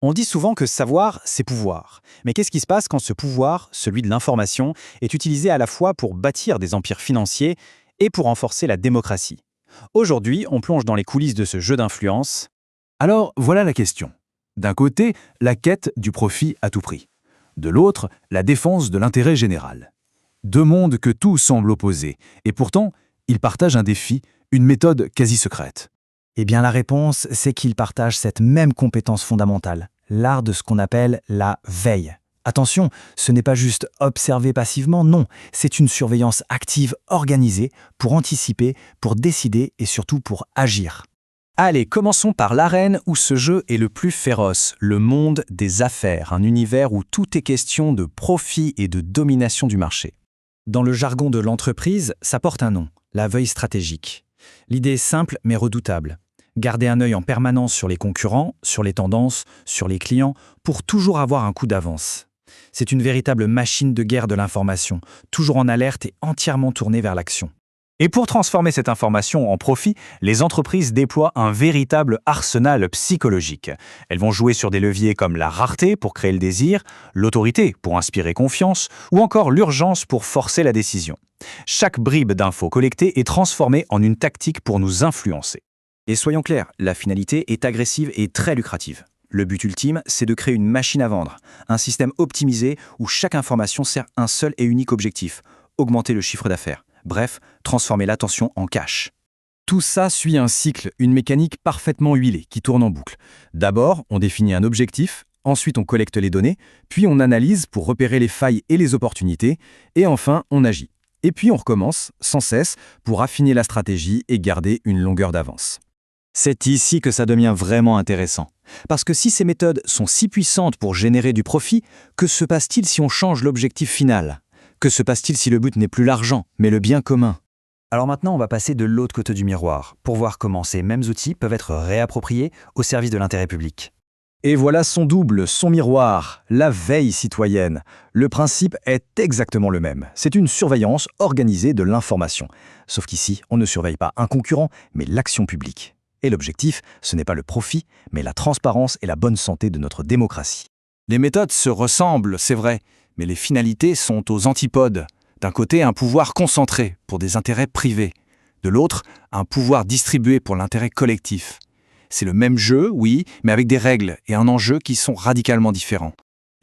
On dit souvent que savoir, c'est pouvoir. Mais qu'est-ce qui se passe quand ce pouvoir, celui de l'information, est utilisé à la fois pour bâtir des empires financiers et pour renforcer la démocratie? Aujourd'hui, on plonge dans les coulisses de ce jeu d'influence. Alors voilà la question. D'un côté, la quête du profit à tout prix. De l'autre, la défense de l'intérêt général. Deux mondes que tout semble opposer, et pourtant, ils partagent un défi, une méthode quasi secrète. Eh bien la réponse, c'est qu'ils partagent cette même compétence fondamentale, l'art de ce qu'on appelle la veille. Attention, ce n'est pas juste observer passivement, non, c'est une surveillance active organisée pour anticiper, pour décider et surtout pour agir. Allez, commençons par l'arène où ce jeu est le plus féroce, le monde des affaires, un univers où tout est question de profit et de domination du marché. Dans le jargon de l'entreprise, ça porte un nom, la veille stratégique. L'idée est simple mais redoutable. Garder un œil en permanence sur les concurrents, sur les tendances, sur les clients, pour toujours avoir un coup d'avance. C'est une véritable machine de guerre de l'information, toujours en alerte et entièrement tournée vers l'action. Et pour transformer cette information en profit, les entreprises déploient un véritable arsenal psychologique. Elles vont jouer sur des leviers comme la rareté pour créer le désir, l'autorité pour inspirer confiance, ou encore l'urgence pour forcer la décision. Chaque bribe d'infos collectées est transformée en une tactique pour nous influencer. Et soyons clairs, la finalité est agressive et très lucrative. Le but ultime, c'est de créer une machine à vendre, un système optimisé où chaque information sert un seul et unique objectif, augmenter le chiffre d'affaires. Bref, transformer l'attention en cash. Tout ça suit un cycle, une mécanique parfaitement huilée qui tourne en boucle. D'abord, on définit un objectif, ensuite on collecte les données, puis on analyse pour repérer les failles et les opportunités, et enfin on agit. Et puis on recommence, sans cesse, pour affiner la stratégie et garder une longueur d'avance. C'est ici que ça devient vraiment intéressant. Parce que si ces méthodes sont si puissantes pour générer du profit, que se passe-t-il si on change l'objectif final? Que se passe-t-il si le but n'est plus l'argent, mais le bien commun? Alors maintenant, on va passer de l'autre côté du miroir, pour voir comment ces mêmes outils peuvent être réappropriés au service de l'intérêt public. Et voilà son double, son miroir, la veille citoyenne. Le principe est exactement le même. C'est une surveillance organisée de l'information. Sauf qu'ici, on ne surveille pas un concurrent, mais l'action publique. Et l'objectif, ce n'est pas le profit, mais la transparence et la bonne santé de notre démocratie. Les méthodes se ressemblent, c'est vrai, mais les finalités sont aux antipodes. D'un côté, un pouvoir concentré pour des intérêts privés. De l'autre, un pouvoir distribué pour l'intérêt collectif. C'est le même jeu, oui, mais avec des règles et un enjeu qui sont radicalement différents.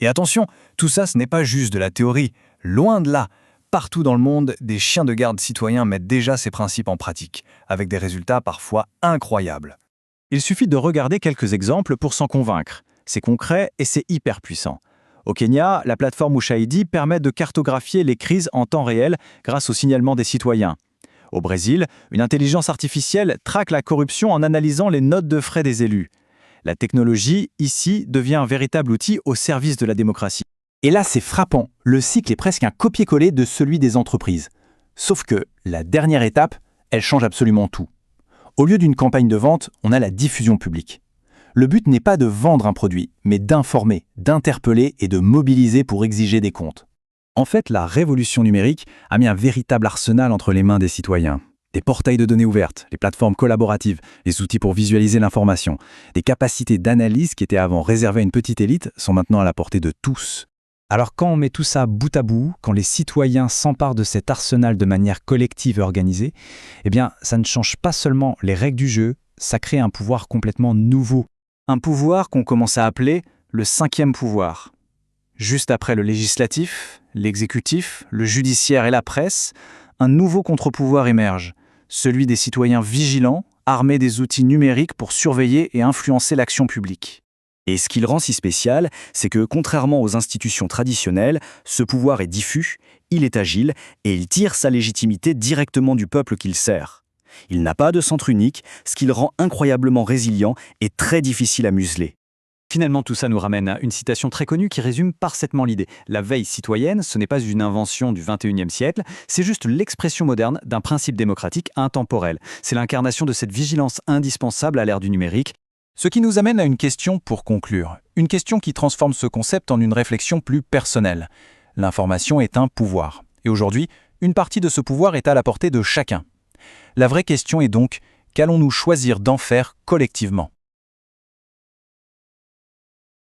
Et attention, tout ça, ce n'est pas juste de la théorie. Loin de là. Partout dans le monde, des chiens de garde citoyens mettent déjà ces principes en pratique, avec des résultats parfois incroyables. Il suffit de regarder quelques exemples pour s'en convaincre. C'est concret et c'est hyper puissant. Au Kenya, la plateforme Ushahidi permet de cartographier les crises en temps réel grâce au signalement des citoyens. Au Brésil, une intelligence artificielle traque la corruption en analysant les notes de frais des élus. La technologie, ici, devient un véritable outil au service de la démocratie. Et là, c'est frappant. Le cycle est presque un copier-coller de celui des entreprises. Sauf que la dernière étape, elle change absolument tout. Au lieu d'une campagne de vente, on a la diffusion publique. Le but n'est pas de vendre un produit, mais d'informer, d'interpeller et de mobiliser pour exiger des comptes. En fait, la révolution numérique a mis un véritable arsenal entre les mains des citoyens. Des portails de données ouvertes, les plateformes collaboratives, les outils pour visualiser l'information, des capacités d'analyse qui étaient avant réservées à une petite élite sont maintenant à la portée de tous. Alors quand on met tout ça bout à bout, quand les citoyens s'emparent de cet arsenal de manière collective et organisée, eh bien, ça ne change pas seulement les règles du jeu, ça crée un pouvoir complètement nouveau. Un pouvoir qu'on commence à appeler le cinquième pouvoir. Juste après le législatif, l'exécutif, le judiciaire et la presse, un nouveau contre-pouvoir émerge, celui des citoyens vigilants, armés des outils numériques pour surveiller et influencer l'action publique. Et ce qui le rend si spécial, c'est que, contrairement aux institutions traditionnelles, ce pouvoir est diffus, il est agile et il tire sa légitimité directement du peuple qu'il sert. Il n'a pas de centre unique, ce qui le rend incroyablement résilient et très difficile à museler. Finalement, tout ça nous ramène à une citation très connue qui résume parfaitement l'idée. La veille citoyenne, ce n'est pas une invention du XXIe siècle, c'est juste l'expression moderne d'un principe démocratique intemporel. C'est l'incarnation de cette vigilance indispensable à l'ère du numérique. Ce qui nous amène à une question pour conclure. Une question qui transforme ce concept en une réflexion plus personnelle. L'information est un pouvoir. Et aujourd'hui, une partie de ce pouvoir est à la portée de chacun. La vraie question est donc, qu'allons-nous choisir d'en faire collectivement ?